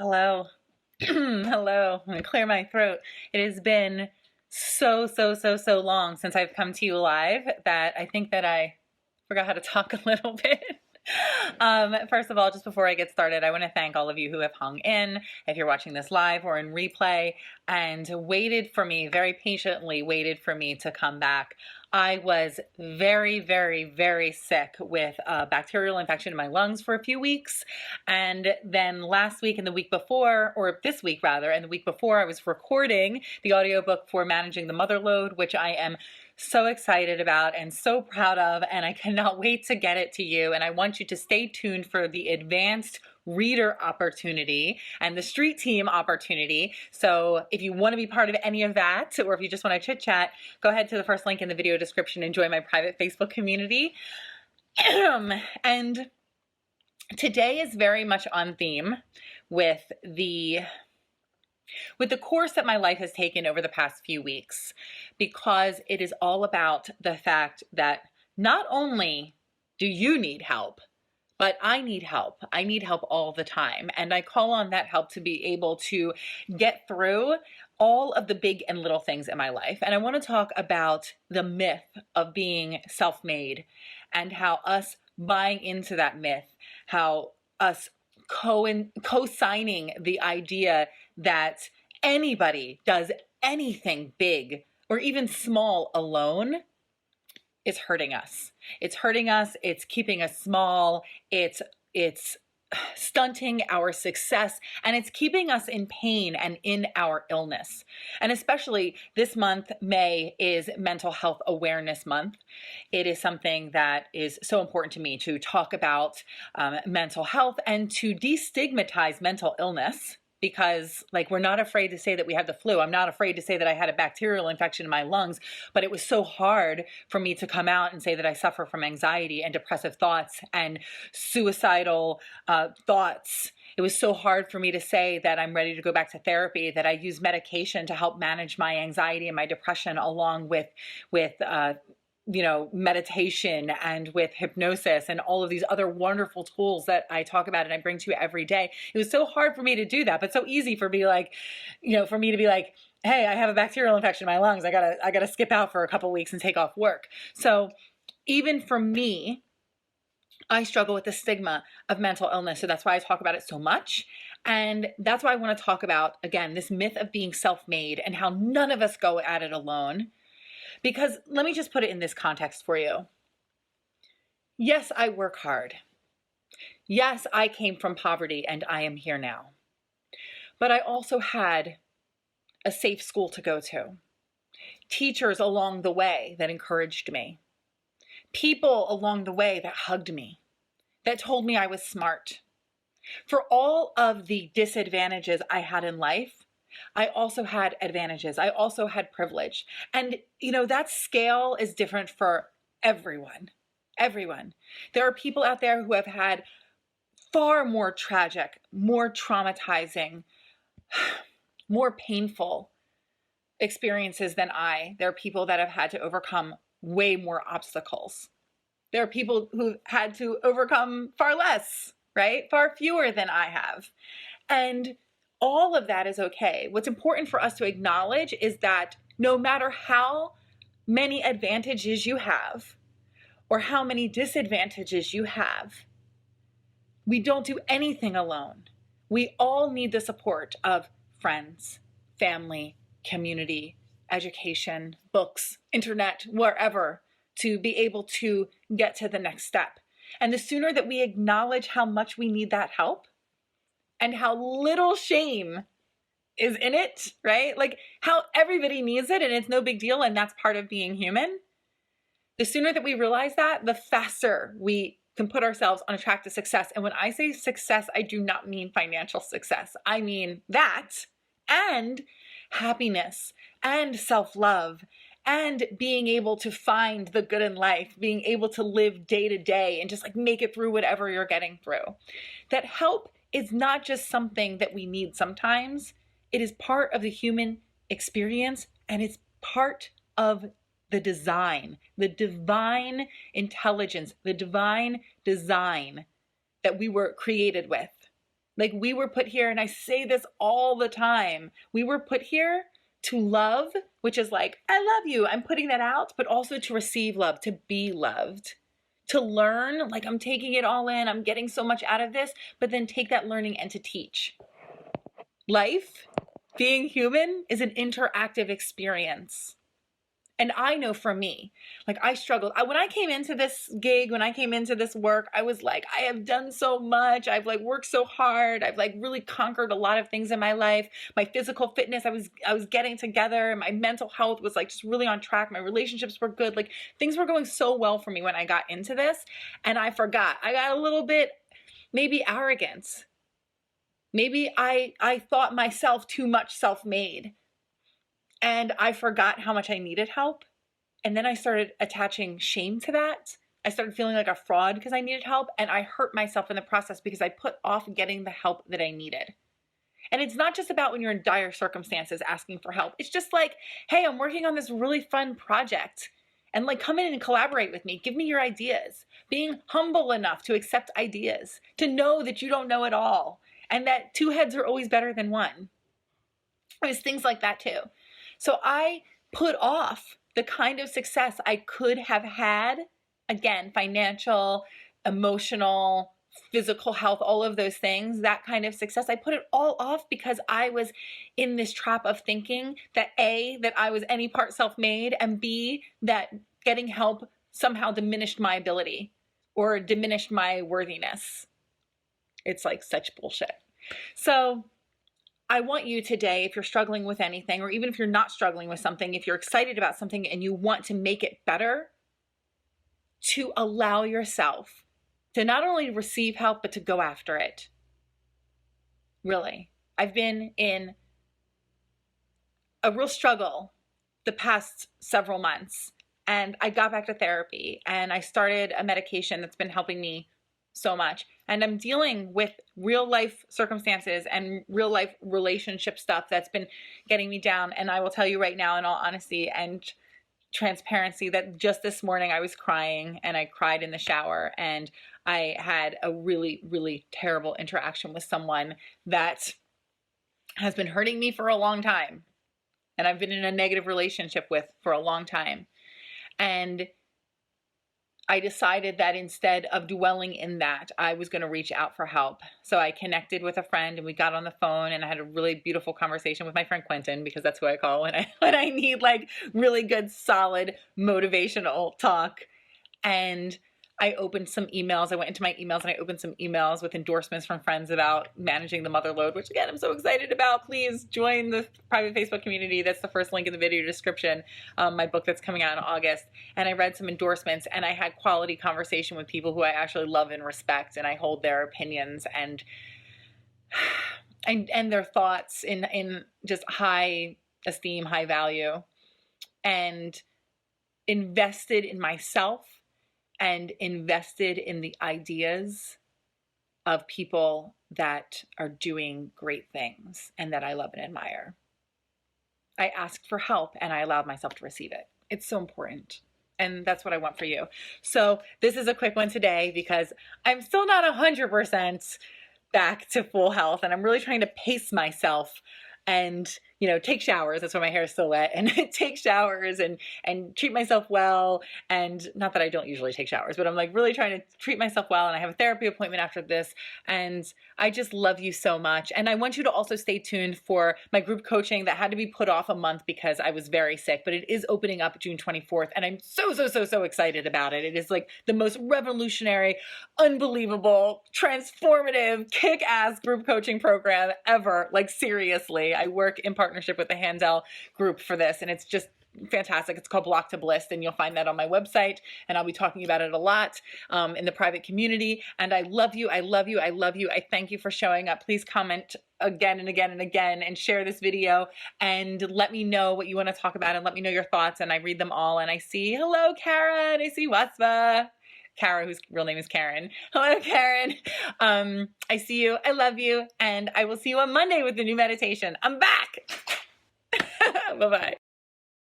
Hello. Hello. I'm gonna clear my throat. It has been so long since I've come to you live that I think that I forgot how to talk a little bit. First of all, just before I get started, I want to thank all of you who have hung in, if you're watching this live or in replay, and waited for me, very patiently waited for me to come back. I was very sick with a bacterial infection in my lungs for a few weeks. And then last week and the week before, or this week rather, and the week before, I was recording the audiobook for Managing the Mother Load, which I am so excited about and so proud of, and I cannot wait to get it to you. And I want you to stay tuned for the advanced reader opportunity and the street team opportunity. So if you want to be part of any of that, or if you just want to chit chat, go ahead to the first link in the video description and join my private Facebook community. And today is very much on theme with the course that my life has taken over the past few weeks, because it is all about the fact that not only do you need help, but I need help. I need help all the time. And I call on that help to be able to get through all of the big and little things in my life. And I want to talk about the myth of being self-made and how us buying into that myth, how us co-signing the idea that anybody does anything big or even small alone is hurting us. It's hurting us. It's keeping us small. It's stunting our success, and it's keeping us in pain and in our illness. And especially this month, May, is Mental Health Awareness Month. It is something that is so important to me to talk about mental health and to destigmatize mental illness. Because we're not afraid to say that we have the flu. I'm not afraid to say that I had a bacterial infection in my lungs, but it was so hard for me to come out and say that I suffer from anxiety and depressive thoughts and suicidal thoughts. It was so hard for me to say that I'm ready to go back to therapy, that I use medication to help manage my anxiety and my depression along with meditation and with hypnosis and all of these other wonderful tools that I talk about and I bring to you every day. It was so hard for me to do that, but so easy for me to be like, hey, I have a bacterial infection in my lungs. I gotta skip out for a couple weeks and take off work. So even for me, I struggle with the stigma of mental illness. So that's why I talk about it so much. And that's why I want to talk about, again, this myth of being self-made and how none of us go at it alone. Because let me just put it in this context for you. Yes, I work hard. Yes, I came from poverty and I am here now. But I also had a safe school to go to. Teachers along the way that encouraged me. People along the way that hugged me, that told me I was smart. For all of the disadvantages I had in life, I also had advantages. I also had privilege. And, that scale is different for everyone. Everyone. There are people out there who have had far more tragic, more traumatizing, more painful experiences than I. There are people that have had to overcome way more obstacles. There are people who've had to overcome far less, right? Far fewer than I have. And all of that is okay. What's important for us to acknowledge is that no matter how many advantages you have or how many disadvantages you have, we don't do anything alone. We all need the support of friends, family, community, education, books, internet, wherever, to be able to get to the next step. And the sooner that we acknowledge how much we need that help, and how little shame is in it, right? How everybody needs it and it's no big deal and that's part of being human. The sooner that we realize that, the faster we can put ourselves on a track to success. And when I say success, I do not mean financial success. I mean that and happiness and self-love and being able to find the good in life, being able to live day to day and just make it through whatever you're getting through. That help is not just something that we need sometimes. It is part of the human experience and it's part of the design, the divine intelligence, the divine design that we were created with. Like, we were put here, and I say this all the time, we were put here to love, which is like, I love you, I'm putting that out, but also to receive love, to be loved, to learn, like I'm taking it all in, I'm getting so much out of this, but then take that learning and to teach. Life, being human, is an interactive experience. And I know for me, like I struggled. When I came into this gig, when I came into this work, I was like, I have done so much. I've like worked so hard. I've like really conquered a lot of things in my life. My physical fitness, I was getting together. My mental health was like just really on track. My relationships were good. Like things were going so well for me when I got into this. And I forgot. I got a little bit maybe arrogant. Maybe I thought myself too much self-made. And I forgot how much I needed help. And then I started attaching shame to that. I started feeling like a fraud because I needed help. And I hurt myself in the process because I put off getting the help that I needed. And it's not just about when you're in dire circumstances asking for help. It's just like, hey, I'm working on this really fun project. And like, come in and collaborate with me. Give me your ideas. Being humble enough to accept ideas. To know that you don't know it all. And that two heads are always better than one. It was things like that too. So I put off the kind of success I could have had, again, financial, emotional, physical health, all of those things, that kind of success. I put it all off because I was in this trap of thinking that A, that I was any part self-made, and B, that getting help somehow diminished my ability or diminished my worthiness. It's like such bullshit. So I want you today, if you're struggling with anything, or even if you're not struggling with something, if you're excited about something and you want to make it better, to allow yourself to not only receive help, but to go after it. Really. I've been in a real struggle the past several months, and I got back to therapy and I started a medication that's been helping me so much. And I'm dealing with real life circumstances and real life relationship stuff that's been getting me down. And I will tell you right now, in all honesty and transparency, that just this morning I was crying, and I cried in the shower, and I had a really, really terrible interaction with someone that has been hurting me for a long time. And I've been in a negative relationship with for a long time. And I decided that instead of dwelling in that, I was going to reach out for help. So I connected with a friend, and we got on the phone, and I had a really beautiful conversation with my friend Quentin, because that's who I call when I need like really good, solid, motivational talk. And I opened some emails. I went into my emails and I opened some emails with endorsements from friends about managing the mother load, which again, I'm so excited about. Please join the private Facebook community. That's the first link in the video description. My book that's coming out in August. And I read some endorsements, and I had quality conversation with people who I actually love and respect, and I hold their opinions and their thoughts in just high esteem, high value, and invested in myself and invested in the ideas of people that are doing great things and that I love and admire. I asked for help, and I allowed myself to receive it. It's so important. And that's what I want for you. So this is a quick one today because I'm still not 100% back to full health, and I'm really trying to pace myself and, you know, take showers. That's why my hair is still wet, and take showers and treat myself well. And not that I don't usually take showers, but I'm like really trying to treat myself well. And I have a therapy appointment after this, and I just love you so much. And I want you to also stay tuned for my group coaching that had to be put off a month because I was very sick, but it is opening up June 24th. And I'm so excited about it. It is like the most revolutionary, unbelievable, transformative, kick-ass group coaching program ever. Like seriously, I work in partnership with the Handel group for this, and it's just fantastic. It's called Block to Bliss, and you'll find that on my website, and I'll be talking about it a lot in the private community. And I love you. I love you. I love you. I thank you for showing up. Please comment again and again and again, and share this video, and let me know what you want to talk about, and let me know your thoughts. And I read them all, and I see, hello, Kara, and I see Wasva. Kara, whose real name is Karen. Hello, Karen. I see you. I love you. And I will see you on Monday with the new meditation. I'm back. Bye-bye.